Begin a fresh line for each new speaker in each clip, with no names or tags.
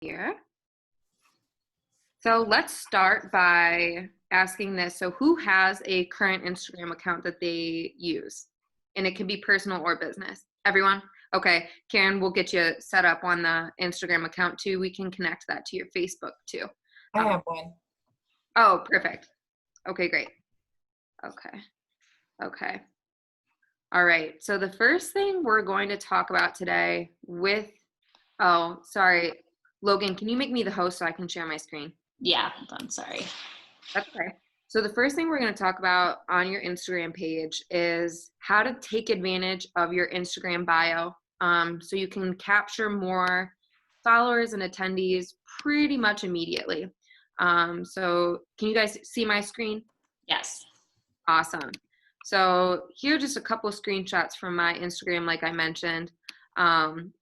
Here. So let's start by asking this. So who has a current Instagram account that they use? And it can be personal or business. Everyone? Okay. Karen, we'll get you set up on the Instagram account too. We can connect that to your Facebook too.
I have one.
Oh, perfect. Okay, great. Okay. All right. So the first thing we're going to talk about today oh, sorry. Logan, can you make me the host so I can share my screen?
Yeah, I'm sorry.
That's okay. So the first thing we're going to talk about on your Instagram page is how to take advantage of your Instagram bio, so you can capture more followers and attendees pretty much immediately. So can you guys see my screen?
Yes.
Awesome. So here are just a couple of screenshots from my Instagram, like I mentioned.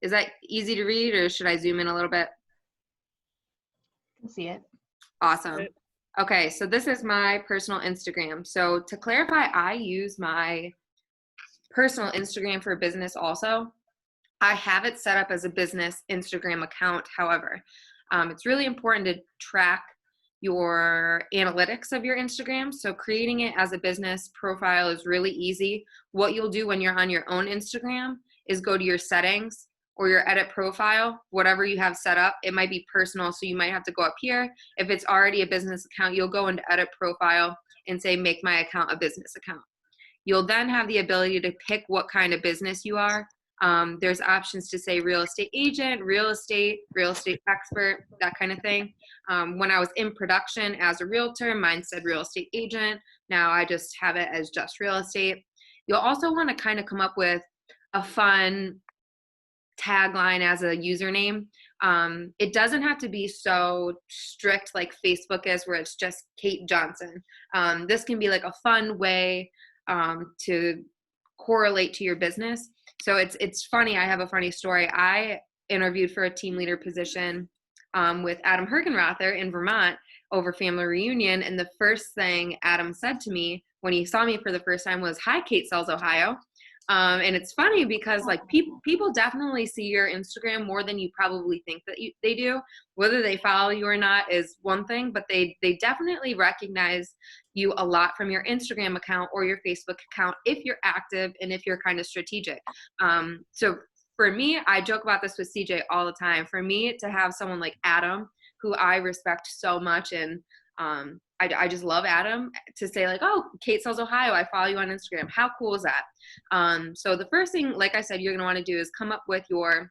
Is that easy to read, or should I zoom in a little bit?
I can see it.
Awesome. Okay, so this is my personal Instagram. So to clarify, I use my personal Instagram for business also. I have it set up as a business Instagram account. However, it's really important to track your analytics of your Instagram. So creating it as a business profile is really easy. What you'll do when you're on your own Instagram is go to your settings or your edit profile, whatever you have set up. It might be personal, so you might have to go up here. If it's already a business account, you'll go into edit profile and say, make my account a business account. You'll then have the ability to pick what kind of business you are. There's options to say real estate agent, real estate expert, that kind of thing. When I was in production as a realtor, mine said real estate agent. Now I just have it as just real estate. You'll also want to kind of come up with a fun tagline as a username. It doesn't have to be so strict like Facebook is, where it's just Kate Johnson. This can be like a fun way to correlate to your business. So it's funny. I have a funny story. I interviewed for a team leader position with Adam Hergenrother in Vermont over family reunion. And the first thing Adam said to me when he saw me for the first time was, "Hi, Kate Sells Ohio." And it's funny because like people definitely see your Instagram more than you probably think that they do. Whether they follow you or not is one thing, but they definitely recognize you a lot from your Instagram account or your Facebook account if you're active and if you're kind of strategic. So for me, I joke about this with CJ all the time. For me to have someone like Adam, who I respect so much, and I just love Adam, to say like, "Oh, Kate Sells Ohio, I follow you on Instagram." How cool is that? So the first thing, like I said, you're going to want to do is come up with your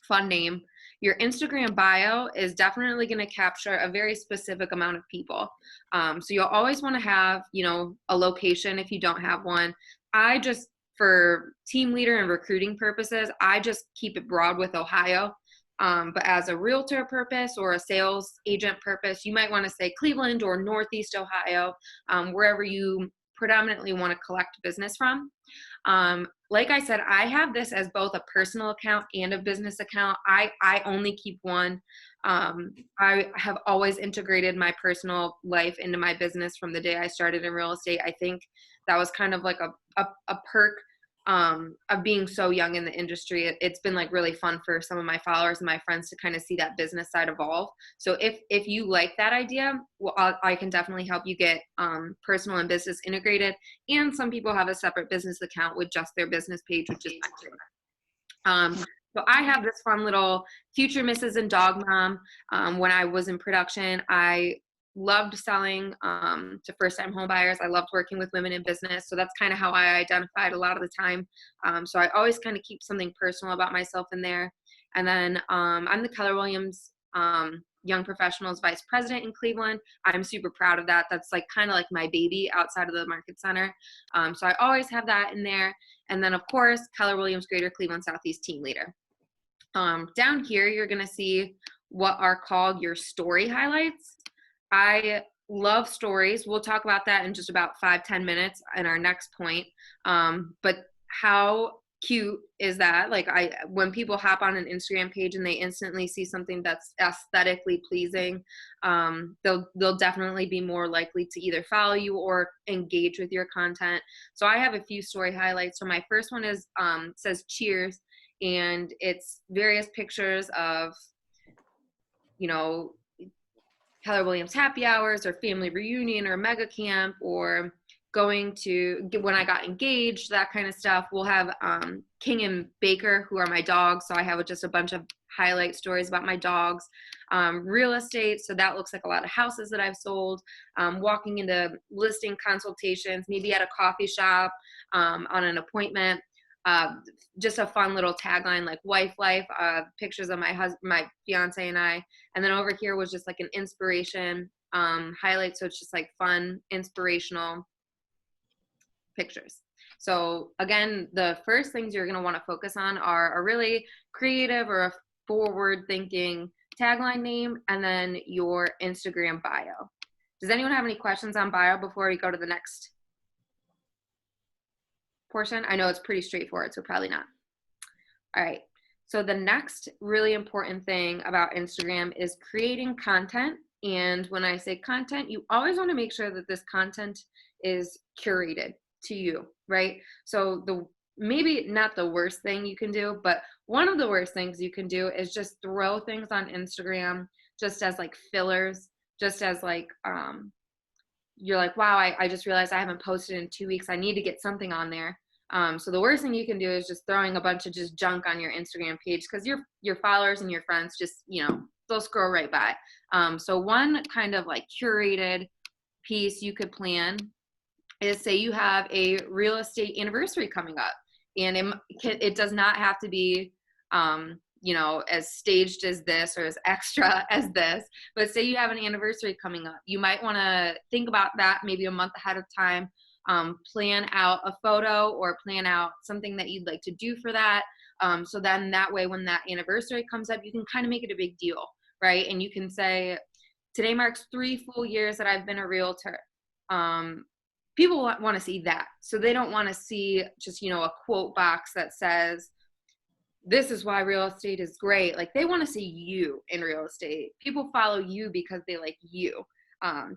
fun name. Your Instagram bio is definitely going to capture a very specific amount of people. So you'll always want to have, a location if you don't have one. For team leader and recruiting purposes, I just keep it broad with Ohio. But as a realtor purpose or a sales agent purpose, you might want to say Cleveland or Northeast Ohio, wherever you predominantly want to collect business from. Like I said, I have this as both a personal account and a business account. I only keep one. I have always integrated my personal life into my business from the day I started in real estate. I think that was kind of like a perk of being so young in the industry. It's been like really fun for some of my followers and my friends to kind of see that business side evolve. So if you like that idea, well, I can definitely help you get personal and business integrated. And some people have a separate business account with just their business page, which is my favorite. So I have this fun little Future Mrs. and Dog Mom. When I was in production, I loved selling to first-time home buyers. I loved working with women in business. So that's kind of how I identified a lot of the time. So I always kind of keep something personal about myself in there. And then I'm the Keller Williams Young Professionals Vice President in Cleveland. I'm super proud of that. That's like kind of like my baby outside of the Market Center. So I always have that in there. And then, of course, Keller Williams Greater Cleveland Southeast Team Leader. Down here, you're going to see what are called your story highlights. I love stories. We'll talk about that in just about 5-10 minutes in our next point. But how cute is that? Like when people hop on an Instagram page and they instantly see something that's aesthetically pleasing, they'll definitely be more likely to either follow you or engage with your content. So I have a few story highlights. So my first one is says cheers, and it's various pictures of you know, Keller Williams happy hours or family reunion or mega camp or going to when I got engaged, that kind of stuff. We'll have King and Baker, who are my dogs. So I have just a bunch of highlight stories about my dogs. Real estate. So that looks like a lot of houses that I've sold. Walking into listing consultations, maybe at a coffee shop, on an appointment. Just a fun little tagline like wife life, pictures of my husband, my fiance and I. And then over here was just like an inspiration highlight. So it's just like fun, inspirational pictures. So again, the first things you're going to want to focus on are a really creative or a forward thinking tagline name, and then your Instagram bio. Does anyone have any questions on bio before we go to the next portion? I know it's pretty straightforward, so probably not. All right. So the next really important thing about Instagram is creating content. And when I say content, you always want to make sure that this content is curated to you, right? So maybe not the worst thing you can do, but one of the worst things you can do is just throw things on Instagram just as like fillers, just as like, you're like, wow, I just realized I haven't posted in 2 weeks. I need to get something on there. So the worst thing you can do is just throwing a bunch of just junk on your Instagram page, because your followers and your friends just, they'll scroll right by. So one kind of like curated piece you could plan is, say you have a real estate anniversary coming up, and it does not have to be, as staged as this or as extra as this, but say you have an anniversary coming up, you might want to think about that maybe a month ahead of time. Plan out a photo or plan out something that you'd like to do for that. So then that way, when that anniversary comes up, you can kind of make it a big deal, right? And you can say, today marks 3 full years that I've been a realtor. People want to see that. So they don't want to see just, a quote box that says, this is why real estate is great. Like, they want to see you in real estate. People follow you because they like you.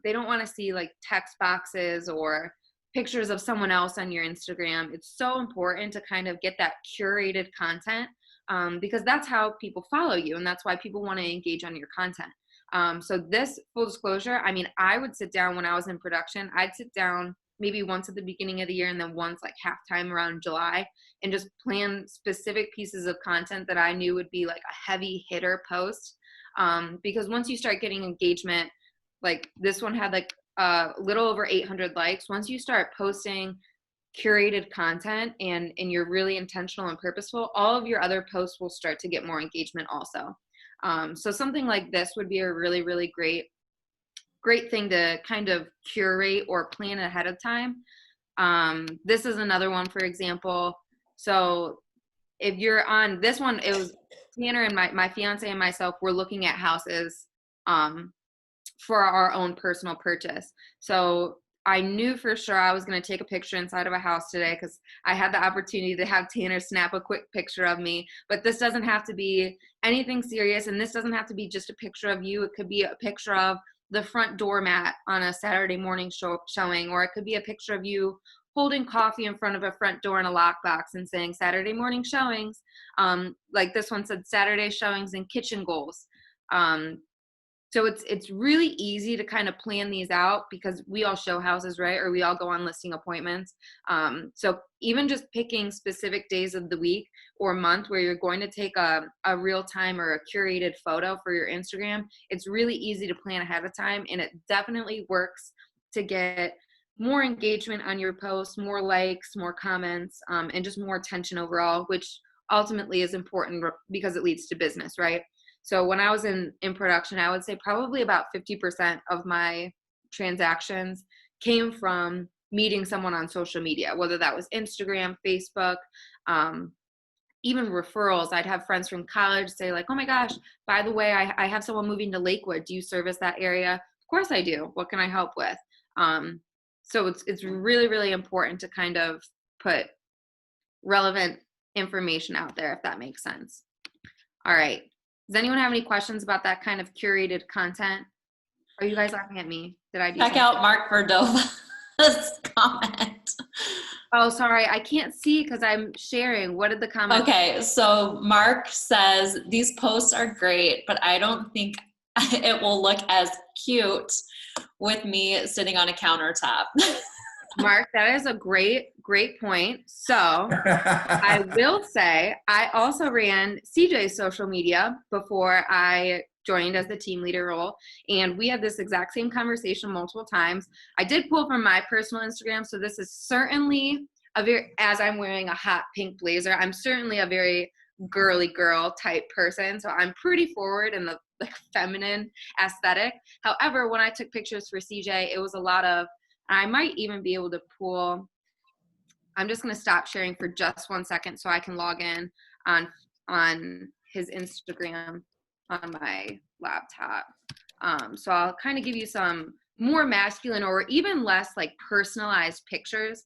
They don't want to see like text boxes or pictures of someone else on your Instagram. It's so important to kind of get that curated content, because that's how people follow you, and that's why people want to engage on your content. So this, full disclosure, I would sit down when I was in production. I'd sit down maybe once at the beginning of the year and then once like halftime around July, and just plan specific pieces of content that I knew would be like a heavy hitter post. Because once you start getting engagement, like this one had like a little over 800 likes. Once you start posting curated content and you're really intentional and purposeful, all of your other posts will start to get more engagement also. So something like this would be a really, really great thing to kind of curate or plan ahead of time. This is another one, for example. So if you're on this one, it was Tanner and my fiance and myself were looking at houses for our own personal purchase. So I knew for sure I was going to take a picture inside of a house today, because I had the opportunity to have Tanner snap a quick picture of me. But this doesn't have to be anything serious, and this doesn't have to be just a picture of you. It could be a picture of the front doormat on a Saturday morning showing, or it could be a picture of you holding coffee in front of a front door in a lockbox and saying Saturday morning showings. Like this one said, Saturday showings and kitchen goals. So it's really easy to kind of plan these out, because we all show houses, right? Or we all go on listing appointments. So even just picking specific days of the week or month where you're going to take a real time or a curated photo for your Instagram, it's really easy to plan ahead of time. And it definitely works to get more engagement on your posts, more likes, more comments, and just more attention overall, which ultimately is important because it leads to business, right? So when I was in production, I would say probably about 50% of my transactions came from meeting someone on social media, whether that was Instagram, Facebook, even referrals. I'd have friends from college say like, oh my gosh, by the way, I have someone moving to Lakewood. Do you service that area? Of course I do. What can I help with? So it's really, really important to kind of put relevant information out there, if that makes sense. All right. Does anyone have any questions about that kind of curated content? Are you guys laughing at me? Did I do
Check
something?
out Mark Verdova's comment.
Oh, sorry. I can't see because I'm sharing. What did the comment?
Okay, so Mark says, these posts are great, but I don't think it will look as cute with me sitting on a countertop.
Mark, that is a great point. So I will say I also ran CJ's social media before I joined as the team leader role, and we had this exact same conversation multiple times. I did pull from my personal Instagram, so this is certainly as I'm wearing a hot pink blazer, I'm certainly a very girly girl type person, so I'm pretty forward in the like feminine aesthetic. However, when I took pictures for CJ, it was a lot of, I might even be able to pull, I'm just going to stop sharing for just 1 second so I can log in on his Instagram on my laptop. So I'll kind of give you some more masculine or even less like personalized pictures,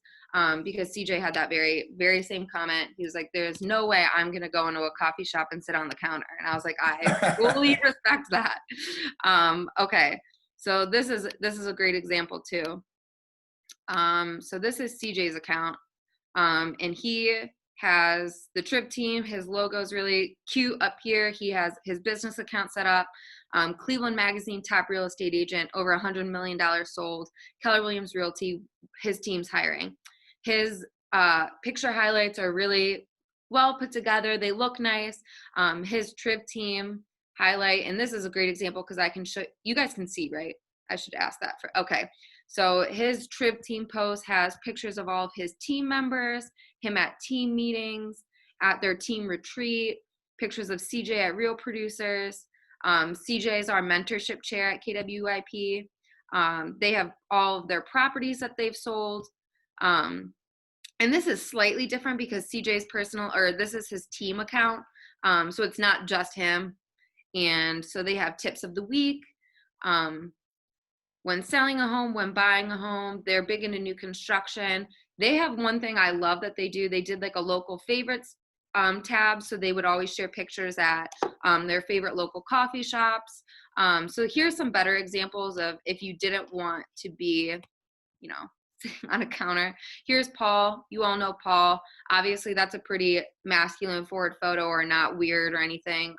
because CJ had that very, very same comment. He was like, there's no way I'm going to go into a coffee shop and sit on the counter. And I was like, I fully respect that. Okay. So this is a great example too. So this is CJ's account. And he has the trip team. His logo is really cute up here. He has his business account set up. Cleveland Magazine top real estate agent, over $100 million sold. Keller Williams Realty, his team's hiring. His picture highlights are really well put together. They look nice. His trip team highlight, and this is a great example because I can show, you guys can see, right? I should ask that for, okay. So his trip team post has pictures of all of his team members, him at team meetings, at their team retreat, pictures of CJ at Real Producers. CJ is our mentorship chair at KWYP. They have all of their properties that they've sold. And this is slightly different because CJ's this is his team account. So it's not just him. And so they have tips of the week. When selling a home, when buying a home, they're big into new construction. They have one thing I love that they do. They did like a local favorites tab. So they would always share pictures at their favorite local coffee shops. So here's some better examples of if you didn't want to be, sitting on a counter. Here's Paul. You all know Paul. Obviously, that's a pretty masculine forward photo or not weird or anything.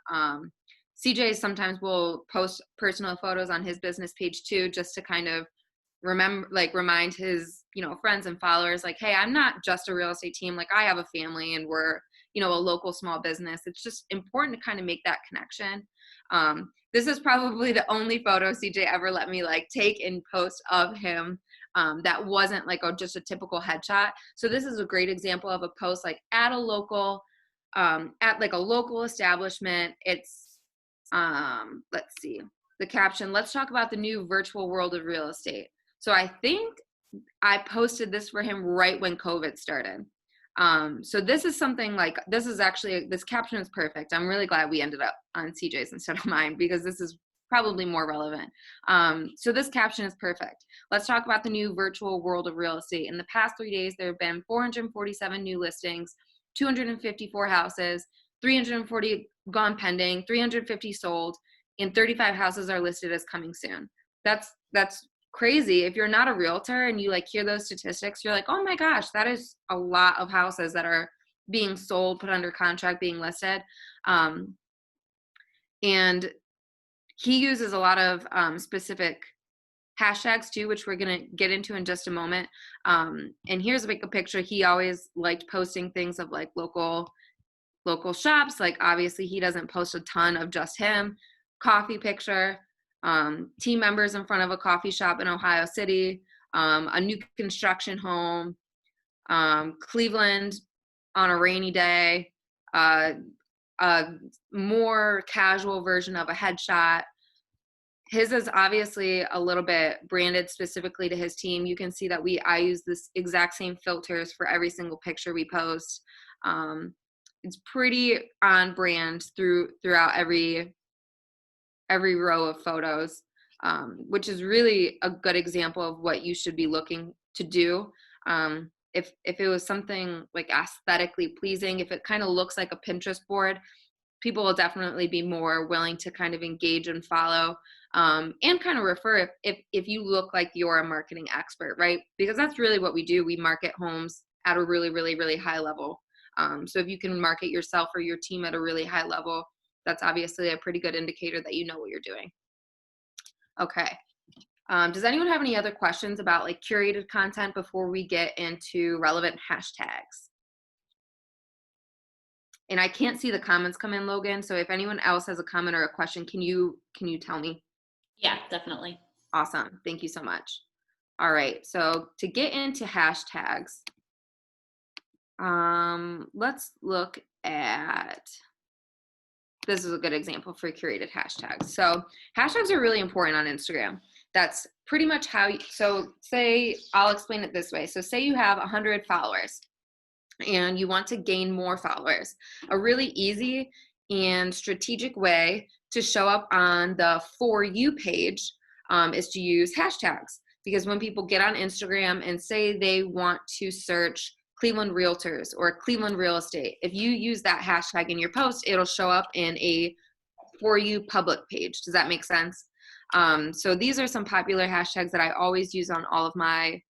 CJ sometimes will post personal photos on his business page too, just to kind of remind his, friends and followers, like, hey, I'm not just a real estate team. Like, I have a family and we're, a local small business. It's just important to kind of make that connection. This is probably the only photo CJ ever let me take and post of him that wasn't just a typical headshot. So this is a great example of a post at a local establishment. It's let's see the caption. Let's talk about the new virtual world of real estate. So I think I posted this for him right when COVID started. So this is something this caption is perfect. I'm really glad we ended up on CJ's instead of mine because this is probably more relevant. So this caption is perfect. Let's talk about the new virtual world of real estate. In the past 3 days, there have been 447 new listings, 254 houses, 340 gone pending, 350 sold, and 35 houses are listed as coming soon. That's crazy. If you're not a realtor and you hear those statistics, you're like, oh my gosh, that is a lot of houses that are being sold, put under contract, being listed. And he uses a lot of specific hashtags too, which we're going to get into in just a moment. And here's a picture. He always liked posting things of local shops. Obviously he doesn't post a ton of just him. Coffee picture, team members in front of a coffee shop in Ohio City, a new construction home, Cleveland on a rainy day, a more casual version of a headshot. His is obviously a little bit branded specifically to his team. You can see that I use this exact same filters for every single picture we post. It's pretty on brand throughout every row of photos, which is really a good example of what you should be looking to do. If it was something aesthetically pleasing, if it kind of looks like a Pinterest board, people will definitely be more willing to kind of engage and follow, and kind of refer if you look like you're a marketing expert, right? Because that's really what we do. We market homes at a really, really, really high level. So if you can market yourself or your team at a really high level, that's obviously a pretty good indicator that you know what you're doing. Okay. Does anyone have any other questions about like curated content before we get into relevant hashtags? And I can't see the comments come in, Logan. So if anyone else has a comment or a question, can you tell me?
Yeah, definitely.
Awesome. Thank you so much. All right. So to get into hashtags, let's look at, this is a good example for curated hashtags. So hashtags are really important on Instagram. That's pretty much how you, so say, I'll explain it this way. So say you have 100 followers and you want to gain more followers. A really easy and strategic way to show up on the For You page is to use hashtags. Because when people get on Instagram and say they want to search Cleveland realtors or Cleveland real estate, if you use that hashtag in your post, it'll show up in a For You public page. Does that make sense? So these are some popular hashtags that I always use on all of my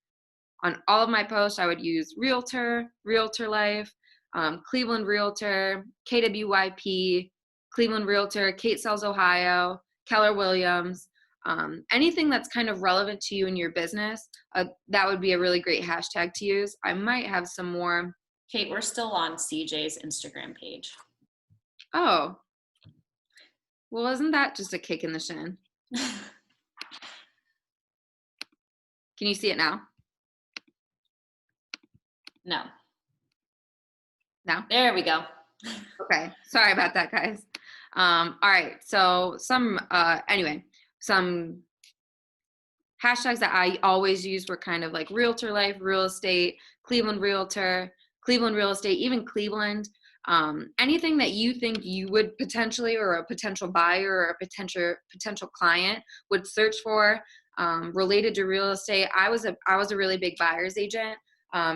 posts. I would use realtor, realtor life, Cleveland realtor, KWYP, Cleveland realtor, Kate Sells Ohio, Keller Williams, anything that's kind of relevant to you and your business. That would be a really great hashtag to use. I might have some more.
Kate, we're still on CJ's Instagram page.
Oh, well, isn't that just a kick in the shin? Can you see it now?
No.
Now?
There we go.
Okay, sorry about that, guys. All right, so some hashtags that I always use were kind of like realtor life, real estate, Cleveland realtor, Cleveland real estate, even Cleveland. Anything that you think you would potentially, or a potential buyer or a potential client would search for related to real estate. I was a really big buyer's agent.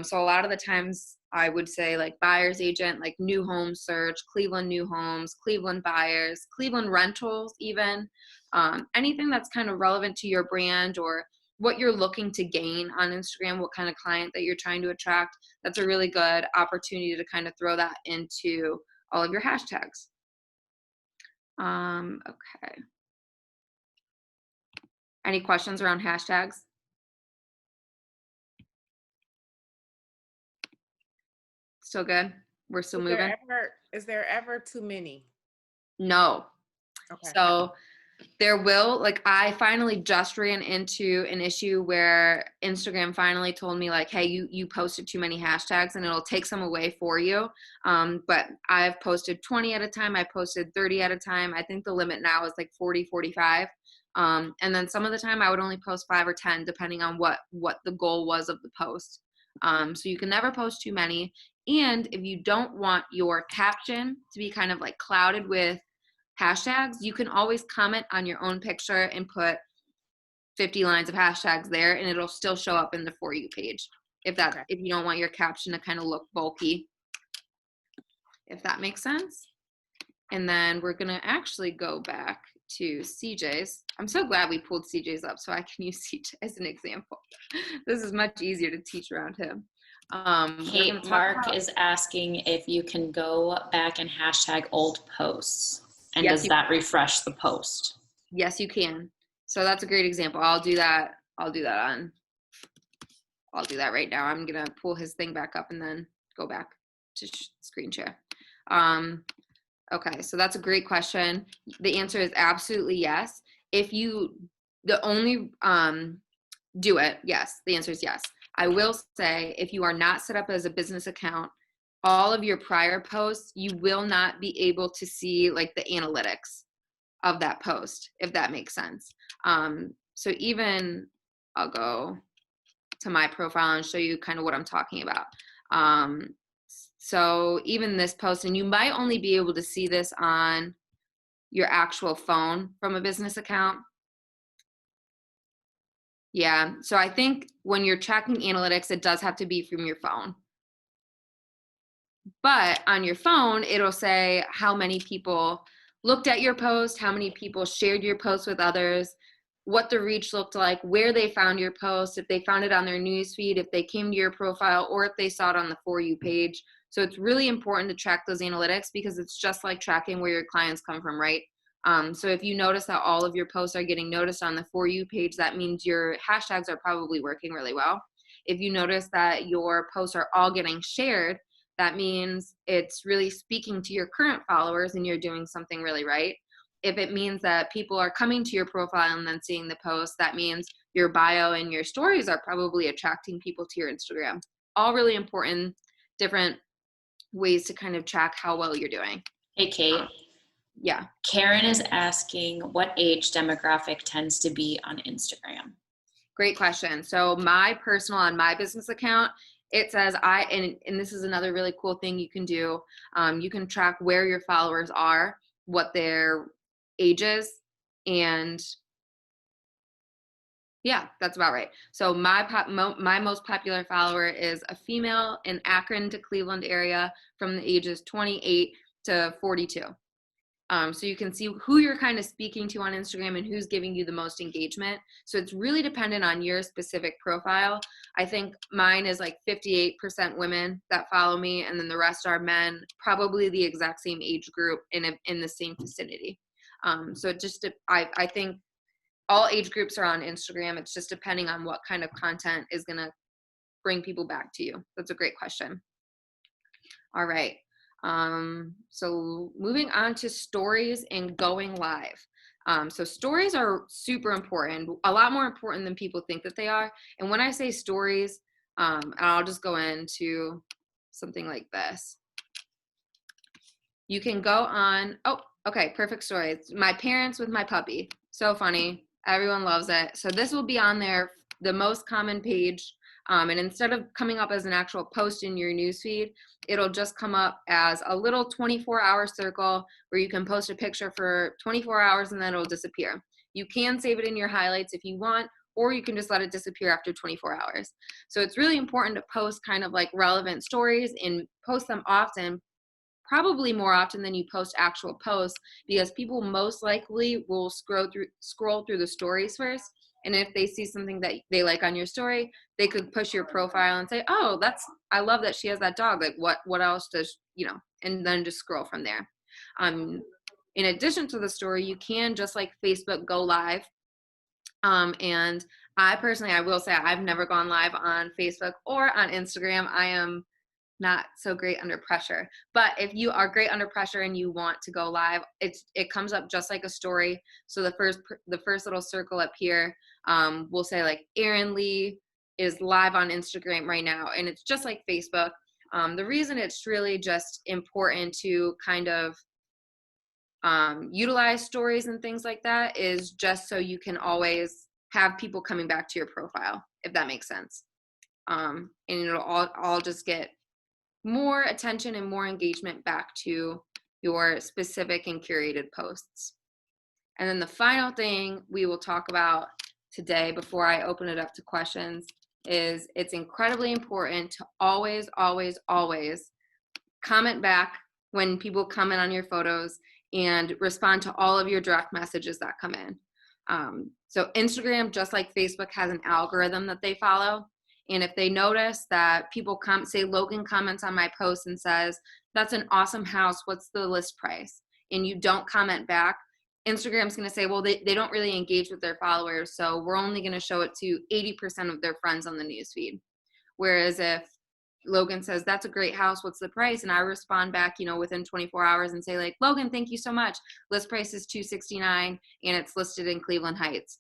So a lot of the times I would say like buyer's agent, like new home search, Cleveland new homes, Cleveland buyers, Cleveland rentals, even anything that's kind of relevant to your brand or what you're looking to gain on Instagram, what kind of client that you're trying to attract. That's a really good opportunity to kind of throw that into all of your hashtags. Okay. Any questions around hashtags? Still good? We're still moving?
Is there ever too many?
No.
Okay.
So there will, like, I finally just ran into an issue where Instagram finally told me like, hey, you posted too many hashtags and it'll take some away for you. But I've posted 20 at a time. I posted 30 at a time. I think the limit now is like 40, 45. And then some of the time I would only post 5 or 10 depending on what the goal was of the post. So you can never post too many. And if you don't want your caption to be kind of like clouded with hashtags, you can always comment on your own picture and put 50 lines of hashtags there and it'll still show up in the For You page if you don't want your caption to kind of look bulky, if that makes sense. And then we're gonna actually go back to CJ's. I'm so glad we pulled CJ's up so I can use CJ as an example. This is much easier to teach around him.
Kate, Mark is asking if you can go back and hashtag old posts. And
yes,
does that refresh the post?
Yes, you can. So that's a great example. I'll do that right now. I'm gonna pull his thing back up and then go back to screen share. Okay, so that's a great question. The answer is absolutely yes. If you do it, yes, the answer is yes. I will say if you are not set up as a business account, all of your prior posts, you will not be able to see like the analytics of that post, if that makes sense. So even I'll go to my profile and show you kind of what I'm talking about. So even this post, and you might only be able to see this on your actual phone from a business account. Yeah, so I think when you're tracking analytics, it does have to be from your phone. But on your phone, it'll say how many people looked at your post, how many people shared your post with others, what the reach looked like, where they found your post, if they found it on their newsfeed, if they came to your profile, or if they saw it on the For You page. So it's really important to track those analytics because it's just like tracking where your clients come from, right? So if you notice that all of your posts are getting noticed on the For You page, that means your hashtags are probably working really well. If you notice that your posts are all getting shared, that means it's really speaking to your current followers and you're doing something really right. If it means that people are coming to your profile and then seeing the post, that means your bio and your stories are probably attracting people to your Instagram. All really important, different ways to kind of track how well you're doing.
Hey, Kate.
Yeah.
Karen is asking what age demographic tends to be on Instagram.
Great question. So my personal on my business account, it says and this is another really cool thing you can do. You can track where your followers are, what their ages, and yeah, that's about right. So my most popular follower is a female in Akron to Cleveland area from the ages 28 to 42. So you can see who you're kind of speaking to on Instagram and who's giving you the most engagement. So it's really dependent on your specific profile. I think mine is like 58% women that follow me, and then the rest are men, probably the exact same age group in the same vicinity. So it just, I think all age groups are on Instagram. It's just depending on what kind of content is going to bring people back to you. That's a great question. All right. So moving on to stories and going live. So stories are super important, a lot more important than people think that they are. And when I say stories, and I'll just go into something like this. You can go on, oh, okay, perfect story. It's my parents with my puppy. So funny. Everyone loves it. So this will be on there, the most common page. And instead of coming up as an actual post in your newsfeed, it'll just come up as a little 24-hour circle where you can post a picture for 24 hours and then it'll disappear. You can save it in your highlights if you want, or you can just let it disappear after 24 hours. So it's really important to post kind of like relevant stories and post them often, probably more often than you post actual posts, because people most likely will scroll through the stories first. And if they see something that they like on your story, they could push your profile and say, oh, I love that she has that dog. Like what else does, and then just scroll from there. In addition to the story, you can, just like Facebook, go live. And I will say I've never gone live on Facebook or on Instagram. I am not so great under pressure. But if you are great under pressure and you want to go live, it comes up just like a story. So the first little circle up here will say like Erin Lee is live on Instagram right now, and it's just like Facebook. The reason it's really just important to kind of utilize stories and things like that is just so you can always have people coming back to your profile, if that makes sense. And it'll all just get more attention and more engagement back to your specific and curated posts. And then the final thing we will talk about today before I open it up to questions is it's incredibly important to always, always, always comment back when people comment on your photos and respond to all of your direct messages that come in. So Instagram, just like Facebook, has an algorithm that they follow. And if they notice that people say Logan comments on my post and says, that's an awesome house, what's the list price? And you don't comment back, Instagram's going to say, well, they don't really engage with their followers, so we're only going to show it to 80% of their friends on the newsfeed. Whereas if Logan says, that's a great house, what's the price? And I respond back, within 24 hours and say like, Logan, thank you so much. List price is $269 and it's listed in Cleveland Heights.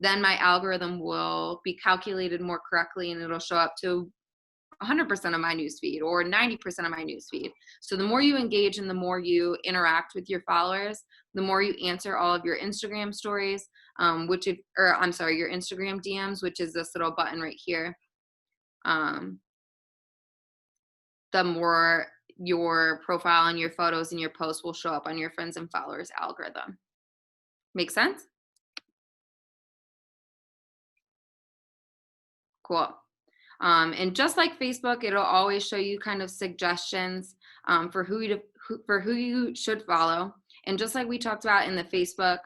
Then my algorithm will be calculated more correctly and it'll show up to 100% of my newsfeed or 90% of my newsfeed. So the more you engage and the more you interact with your followers, the more you answer all of your Instagram stories, your Instagram DMs, which is this little button right here. The more your profile and your photos and your posts will show up on your friends and followers algorithm. Make sense? Cool. And just like Facebook, it'll always show you kind of suggestions for who you should follow. And just like we talked about in the Facebook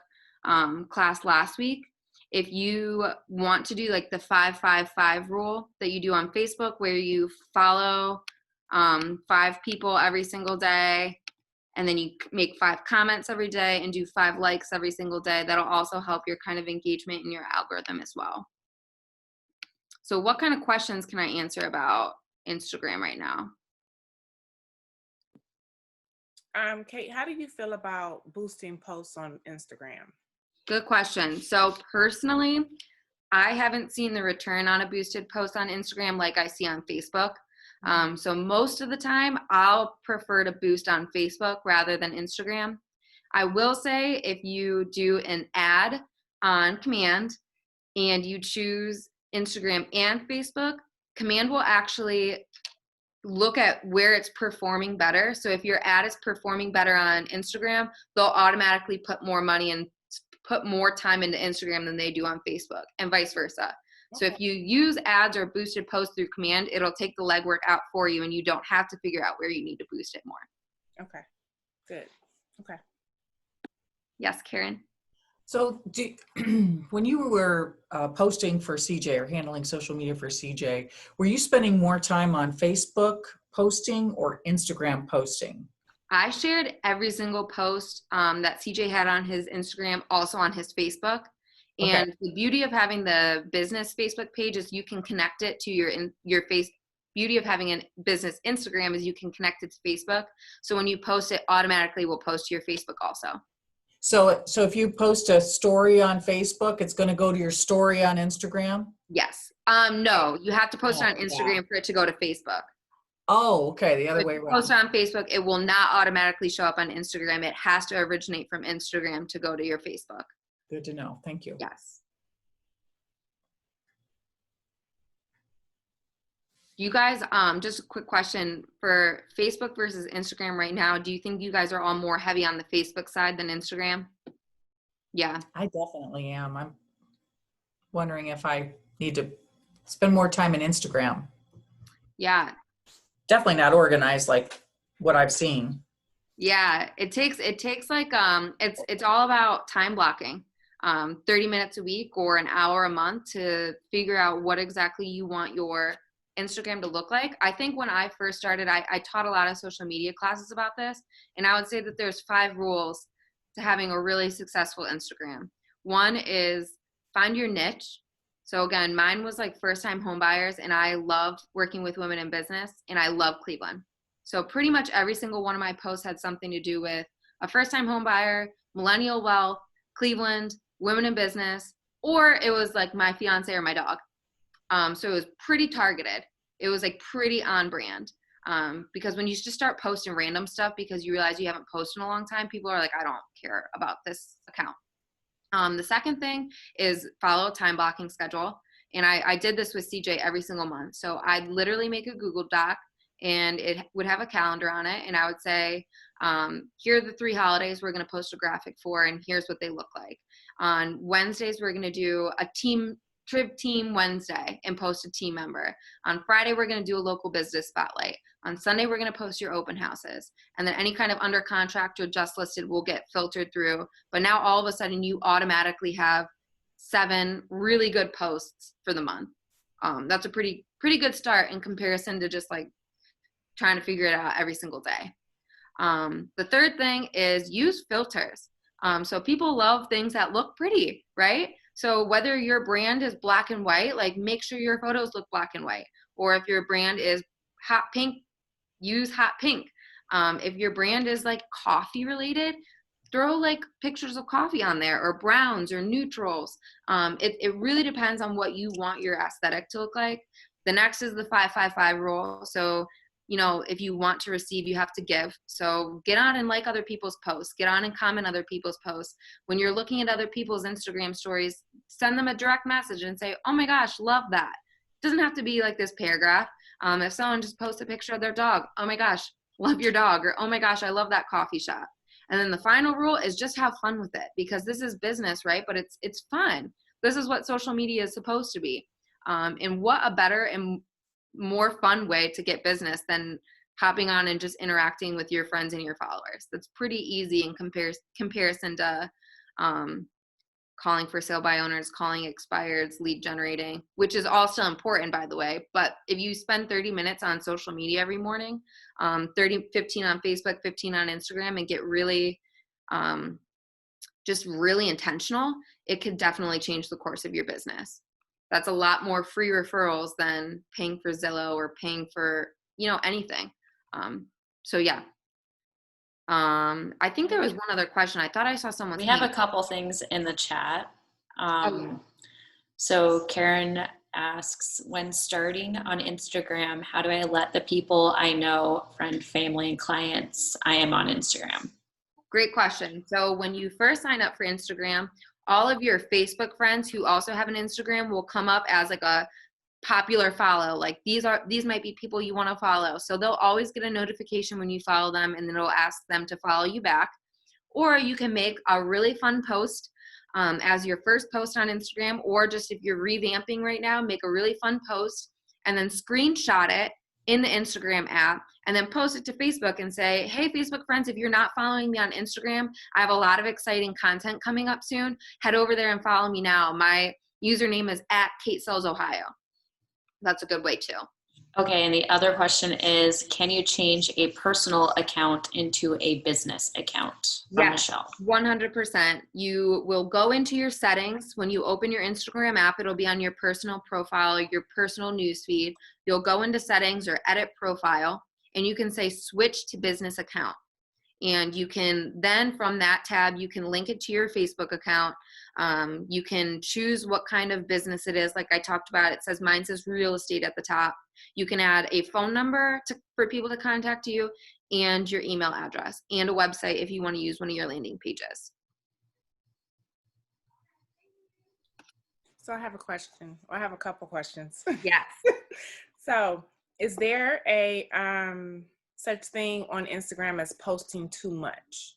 class last week, if you want to do like the 5-5-5 rule that you do on Facebook, where you follow 5 people every single day and then you make 5 comments every day and do 5 likes every single day. That'll also help your kind of engagement in your algorithm as well. So what kind of questions can I answer about Instagram right now?
Kate, how do you feel about boosting posts on Instagram?
Good question. So personally, I haven't seen the return on a boosted post on Instagram like I see on Facebook. So most of the time, I'll prefer to boost on Facebook rather than Instagram. I will say if you do an ad on command and you choose Instagram and Facebook, command will actually look at where it's performing better. So if your ad is performing better on Instagram, they'll automatically put more money and put more time into Instagram than they do on Facebook, and vice versa. So if you use ads or boosted posts through command, it'll take the legwork out for you and you don't have to figure out where you need to boost it more.
Okay, good. Okay.
Yes, Karen?
So when you were posting for CJ or handling social media for CJ, were you spending more time on Facebook posting or Instagram posting?
I shared every single post that CJ had on his Instagram, also on his Facebook.
Okay.
And the beauty of having the business Facebook page is you can connect it to your face. Beauty of having a business Instagram is you can connect it to Facebook. So when you post it, automatically will post to your Facebook also.
So if you post a story on Facebook, it's going to go to your story on Instagram?
Yes. No, you have to post it on
Oh, yeah.
Instagram for it to go to Facebook.
Oh, okay. The other
If
way
you
around.
post it on Facebook, it will not automatically show up on Instagram. It has to originate from Instagram to go to your Facebook.
Good to know. Thank you.
Yes. You guys, just a quick question for Facebook versus Instagram right now. Do you think you guys are all more heavy on the Facebook side than Instagram? Yeah.
I definitely am. I'm wondering if I need to spend more time in Instagram.
Yeah.
Definitely not organized like what I've seen.
Yeah. It takes like, it's all about time blocking. 30 minutes a week or an hour a month to figure out what exactly you want your Instagram to look like. I think when I first started, I taught a lot of social media classes about this, and I would say that there's 5 rules to having a really successful Instagram. One is find your niche. So again, mine was like first-time home buyers, and I loved working with women in business, and I love Cleveland. So pretty much every single one of my posts had something to do with a first-time home buyer, millennial wealth, Cleveland, women in business, or it was like my fiance or my dog. So it was pretty targeted. It was like pretty on brand. Because when you just start posting random stuff because you realize you haven't posted in a long time, people are like, I don't care about this account. The second thing is follow a time blocking schedule. And I did this with CJ every single month. So I'd literally make a Google Doc and it would have a calendar on it. And I would say, here are the 3 holidays we're going to post a graphic for, and here's what they look like. On Wednesdays, we're going to do a Trib Team Wednesday and post a team member. On Friday, we're going to do a local business spotlight. On Sunday, we're going to post your open houses. And then any kind of under contract or just listed will get filtered through. But now all of a sudden, you automatically have 7 really good posts for the month. That's a pretty good start in comparison to just like trying to figure it out every single day. The third thing is use filters. So people love things that look pretty, right? So whether your brand is black and white, like make sure your photos look black and white. Or if your brand is hot pink, use hot pink. If your brand is like coffee related, throw like pictures of coffee on there, or browns or neutrals. It really depends on what you want your aesthetic to look like. The next is the 5-5-5 rule. So if you want to receive, you have to give. So get on and like other people's posts. Get on and comment other people's posts. When you're looking at other people's Instagram stories, send them a direct message and say, oh my gosh, love that. It doesn't have to be like this paragraph. If someone just posts a picture of their dog, oh my gosh, love your dog. Or, oh my gosh, I love that coffee shop. And then the final rule is just have fun with it, because this is business, right? But it's fun. This is what social media is supposed to be. And what a better and more fun way to get business than hopping on and just interacting with your friends and your followers. That's pretty easy in comparison to calling for sale by owners, calling expireds, lead generating, which is all still important, by the way. But if you spend 30 minutes on social media every morning, 15 on Facebook, 15 on Instagram, and get really, just really intentional, it could definitely change the course of your business. That's a lot more free referrals than paying for Zillow or paying for, anything. So yeah. I think there was one other question. I thought I saw someone's
We have a
hand.
couple things in the chat.
Okay.
So Karen asks, when starting on Instagram, how do I let the people I know, friend, family, and clients I am on Instagram?
Great question. So when you first sign up for Instagram, all of your Facebook friends who also have an Instagram will come up as like a popular follow. Like these might be people you want to follow. So they'll always get a notification when you follow them, and then it'll ask them to follow you back. Or you can make a really fun post as your first post on Instagram, or just if you're revamping right now, make a really fun post and then screenshot it in the Instagram app and then post it to Facebook and say, hey, Facebook friends, if you're not following me on Instagram, I have a lot of exciting content coming up soon. Head over there and follow me now. My username is @KateSellsOhio. That's a good way too.
Okay, and the other question is, can you change a personal account into a business account? From
Yes,
Michelle.
100%. You will go into your settings. When you open your Instagram app, it'll be on your personal profile, your personal newsfeed. You'll go into settings or edit profile, and you can say switch to business account. And you can then from that tab, you can link it to your Facebook account. You can choose what kind of business it is. Like I talked about, it says mine says real estate at the top. You can add a phone number for people to contact you, and your email address, and a website if you want to use one of your landing pages.
So I have a question. I have a couple questions.
Yes.
So is there a such thing on Instagram as posting too much?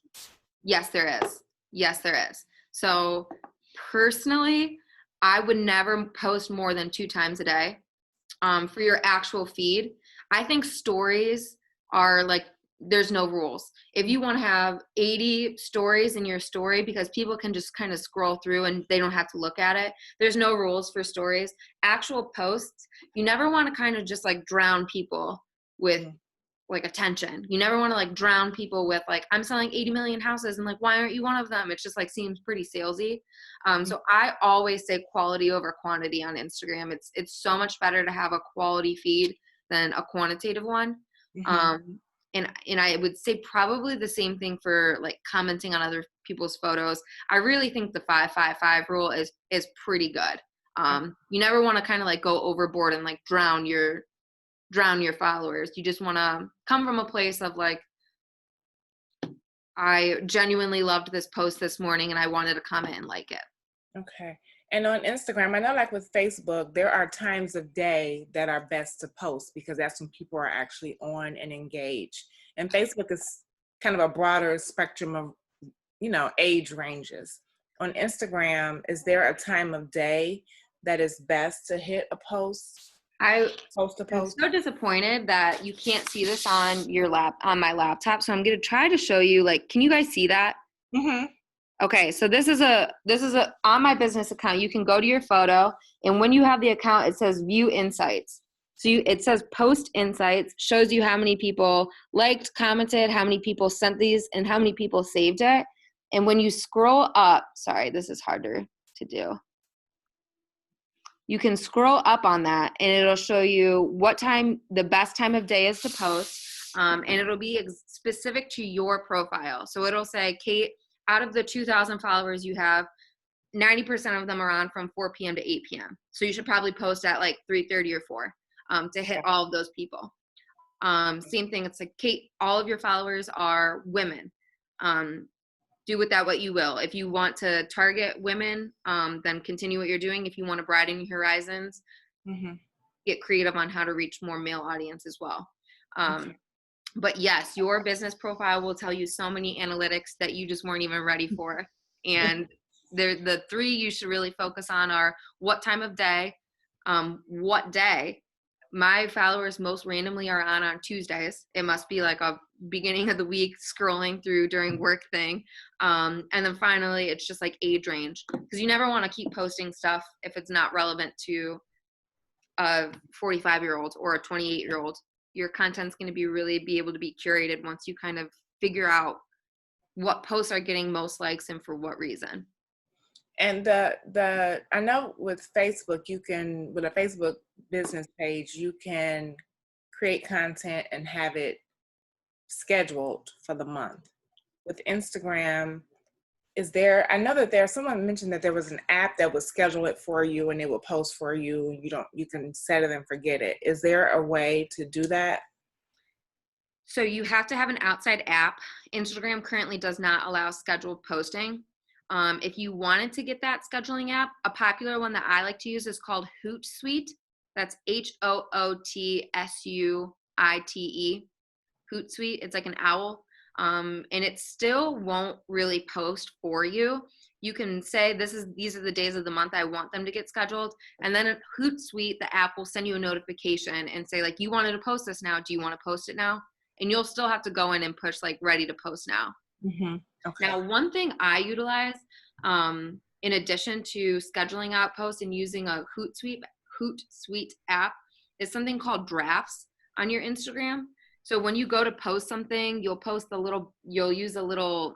Yes, there is. Yes, there is. So personally, I would never post more than 2 times a day for your actual feed. I think stories are like, there's no rules. If you want to have 80 stories in your story because people can just kind of scroll through and they don't have to look at it, there's no rules for stories. Actual posts, you never want to kind of just like drown people with like attention. You never want to like drown people with like, I'm selling 80 million houses and like, why aren't you one of them? It's just like seems pretty salesy. So I always say quality over quantity on Instagram. It's so much better to have a quality feed than a quantitative one. And I would say probably the same thing for like commenting on other people's photos. I really think the 5-5-5 rule is pretty good. You never want to kind of like go overboard and like drown your followers. You just want to come from a place of like, I genuinely loved this post this morning and I wanted to comment and like it.
Okay. And on Instagram, I know like with Facebook, there are times of day that are best to post because that's when people are actually on and engaged. And Facebook is kind of a broader spectrum of, age ranges. On Instagram, is there a time of day that is best to hit a post?
I'm
Post a post?
so disappointed that you can't see this on on my laptop. So I'm going to try to show you, like, can you guys see that?
Mm-hmm.
Okay, so this is a on my business account. You can go to your photo, and when you have the account, it says View Insights. So it says Post Insights, shows you how many people liked, commented, how many people sent these, and how many people saved it. And when you scroll up, sorry, this is harder to do. You can scroll up on that, and it'll show you what time the best time of day is to post, and it'll be specific to your profile. So it'll say, Kate, out of the 2,000 followers you have, 90% of them are on from 4 p.m. to 8 p.m. So you should probably post at like 3:30 or 4 to hit all of those people. Same thing. It's like, Kate, all of your followers are women. Do with that what you will. If you want to target women, then continue what you're doing. If you want to broaden your horizons, get creative on how to reach more male audience as well. But yes, your business profile will tell you so many analytics that you just weren't even ready for. And the 3 you should really focus on are what time of day, what day. My followers most randomly are on Tuesdays. It must be like a beginning of the week scrolling through during work thing. And then finally, it's just like age range, because you never want to keep posting stuff if it's not relevant to a 45-year-old or a 28-year-old. Your content's going to be able to be curated once you kind of figure out what posts are getting most likes and for what reason.
And I know with Facebook, with a Facebook business page, you can create content and have it scheduled for the month. With Instagram, I know that someone mentioned that there was an app that would schedule it for you and it will post for you. You can set it and forget it. Is there a way to do that?
So you have to have an outside app. Instagram currently does not allow scheduled posting. If you wanted to get that scheduling app, a popular one that I like to use is called Hootsuite. That's Hootsuite. Hootsuite. It's like an owl. And it still won't really post for you. You can say these are the days of the month I want them to get scheduled. And then at Hootsuite, the app will send you a notification and say, like, you wanted to post this now. Do you want to post it now? And you'll still have to go in and push like ready to post now.
Mm-hmm. Okay.
Now, one thing I utilize in addition to scheduling out posts and using a Hootsuite app is something called drafts on your Instagram. So when you go to post something, you'll use a little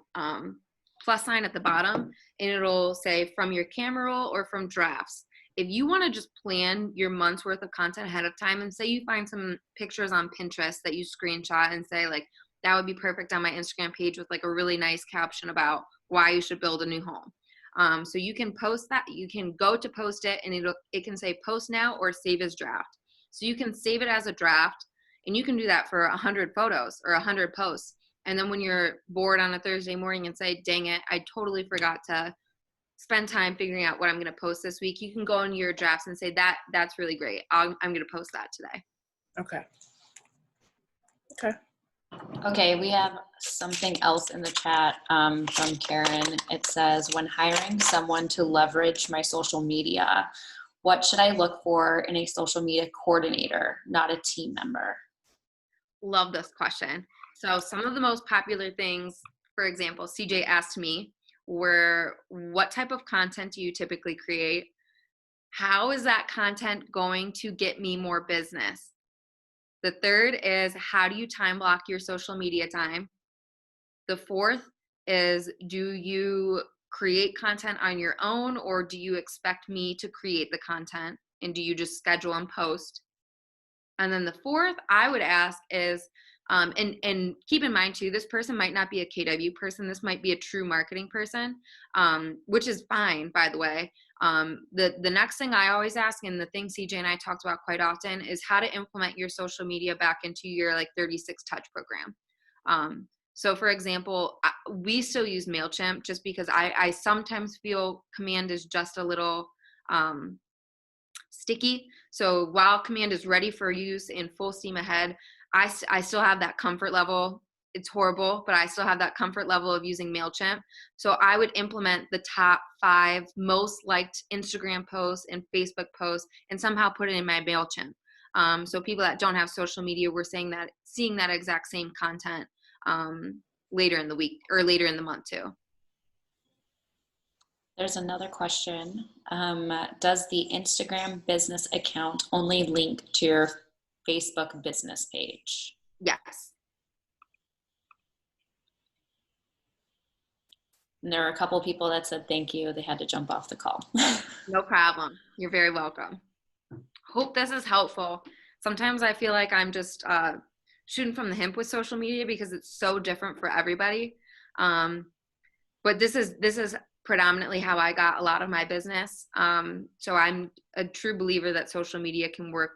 plus sign at the bottom, and it'll say from your camera roll or from drafts. If you want to just plan your month's worth of content ahead of time, and say you find some pictures on Pinterest that you screenshot and say, like, that would be perfect on my Instagram page with like a really nice caption about why you should build a new home. So you can post that. You can go to post it, and it can say post now or save as draft. So you can save it as a draft, and you can do that for 100 photos or 100 posts. And then when you're bored on a Thursday morning and say, dang it, I totally forgot to spend time figuring out what I'm going to post this week, you can go into your drafts and say, that's really great. I'm going to post that today.
Okay.
Okay, we have something else in the chat from Karen. It says, when hiring someone to leverage my social media, what should I look for in a social media coordinator, not a team member?
Love this question. So some of the most popular things, for example, CJ asked me, were what type of content do you typically create? How is that content going to get me more business? The third is, how do you time block your social media time? The fourth is, do you create content on your own, or do you expect me to create the content? And do you just schedule and post? And then the fourth I would ask is, and keep in mind too, this person might not be a KW person. This might be a true marketing person, which is fine, by the way. The next thing I always ask, and the thing CJ and I talked about quite often, is how to implement your social media back into your like 36 touch program. So for example, we still use MailChimp just because I sometimes feel Command is just a little sticky. So while Command is ready for use in full steam ahead, I still have that comfort level. It's horrible, but I still have that comfort level of using MailChimp. So I would implement the top 5 most liked Instagram posts and Facebook posts and somehow put it in my MailChimp. So people that don't have social media were seeing that exact same content later in the week or later in the month too.
There's another question. Does the Instagram business account only link to your Facebook business page?
Yes.
And there are a couple people that said thank you. They had to jump off the call.
No problem. You're very welcome. Hope this is helpful. Sometimes I feel like I'm just shooting from the hip with social media because it's so different for everybody. But this is predominantly how I got a lot of my business. So I'm a true believer that social media can work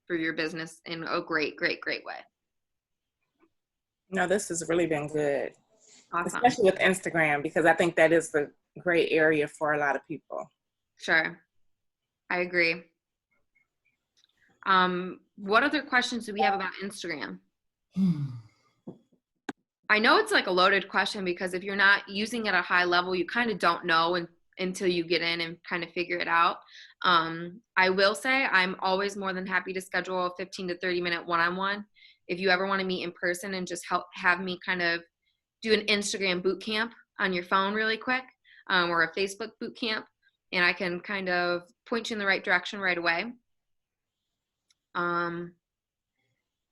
for your business in a great, great, great way.
No, this has really been good.
Awesome.
Especially with Instagram, because I think that is the gray area for a lot of people.
Sure. I agree. What other questions do we have about Instagram? I know it's like a loaded question because if you're not using it at a high level, you kind of don't know until you get in and kind of figure it out. I will say I'm always more than happy to schedule a 15 to 30 minute one-on-one if you ever want to meet in person and just have me kind of do an Instagram boot camp on your phone really quick, or a Facebook boot camp, and I can kind of point you in the right direction right away. And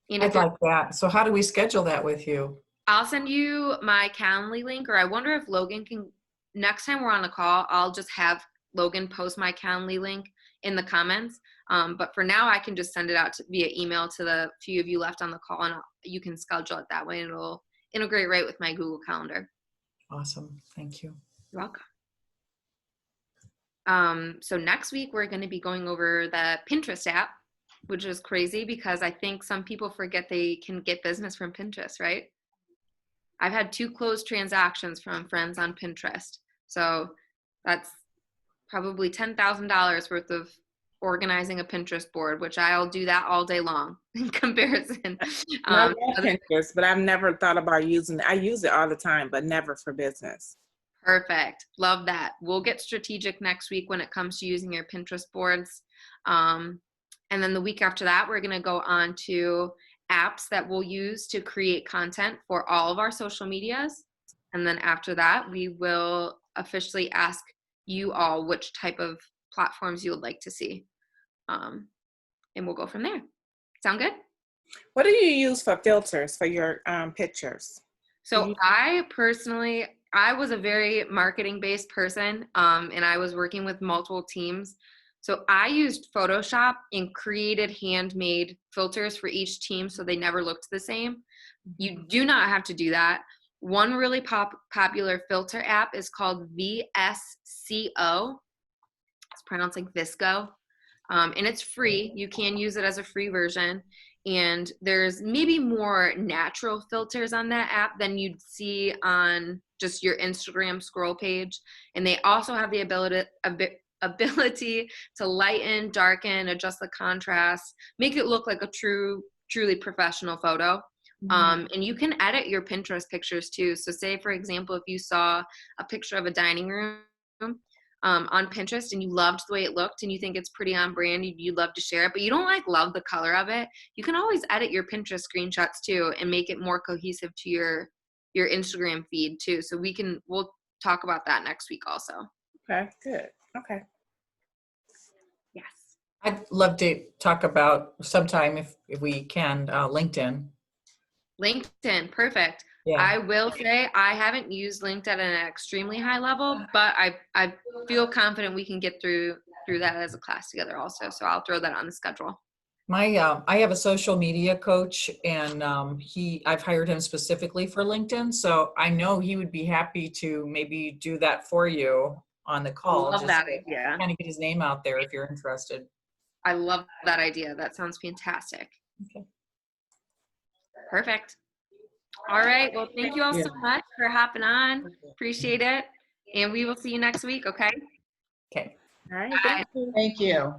if
I'd like that. So how do we schedule that with you?
I'll send you my Calendly link, or I wonder if Logan can, next time we're on the call, I'll just have Logan post my Calendly link in the comments. But for now, I can just send it out via email to the few of you left on the call, and you can schedule it that way, and it'll integrate right with my Google Calendar.
Awesome. Thank you.
You're welcome. So next week, we're going to be going over the Pinterest app, which is crazy because I think some people forget they can get business from Pinterest, right? I've had 2 closed transactions from friends on Pinterest. So that's probably $10,000 worth of organizing a Pinterest board, which I'll do that all day long in comparison.
I love Pinterest, but I've never thought about using it. I use it all the time, but never for business.
Perfect. Love that. We'll get strategic next week when it comes to using your Pinterest boards. And then the week after that, we're going to go on to apps that we'll use to create content for all of our social medias. And then after that, we will officially ask you all which type of platforms you would like to see. And we'll go from there. Sound good?
What do you use for filters for your pictures?
So I personally, I was a very marketing-based person, and I was working with multiple teams. So I used Photoshop and created handmade filters for each team so they never looked the same. You do not have to do that. One really popular filter app is called VSCO. It's pronounced like Visco. And it's free. You can use it as a free version. And there's maybe more natural filters on that app than you'd see on just your Instagram scroll page. And they also have the ability to lighten, darken, adjust the contrast, make it look like a truly professional photo. And you can edit your Pinterest pictures too. So say, for example, if you saw a picture of a dining room on Pinterest and you loved the way it looked and you think it's pretty on brand, you'd love to share it, but you don't love the color of it, you can always edit your Pinterest screenshots too and make it more cohesive to your Instagram feed too. So we'll talk about that next week also.
Okay, good. Okay.
Yes.
I'd love to talk about sometime if we can, LinkedIn.
LinkedIn, perfect.
Yeah.
I will say I haven't used LinkedIn at an extremely high level, but I feel confident we can get through that as a class together also. So I'll throw that on the schedule.
I have a social media coach, and I've hired him specifically for LinkedIn. So I know he would be happy to maybe do that for you on the call.
Love that idea.
Kind of get his name out there if you're interested.
I love that idea. That sounds fantastic.
Okay.
Perfect. All right. Well, thank you all so much for hopping on. Appreciate it. And we will see you next week. Okay.
Okay.
All right.
Bye.
Thank you.
Thank you.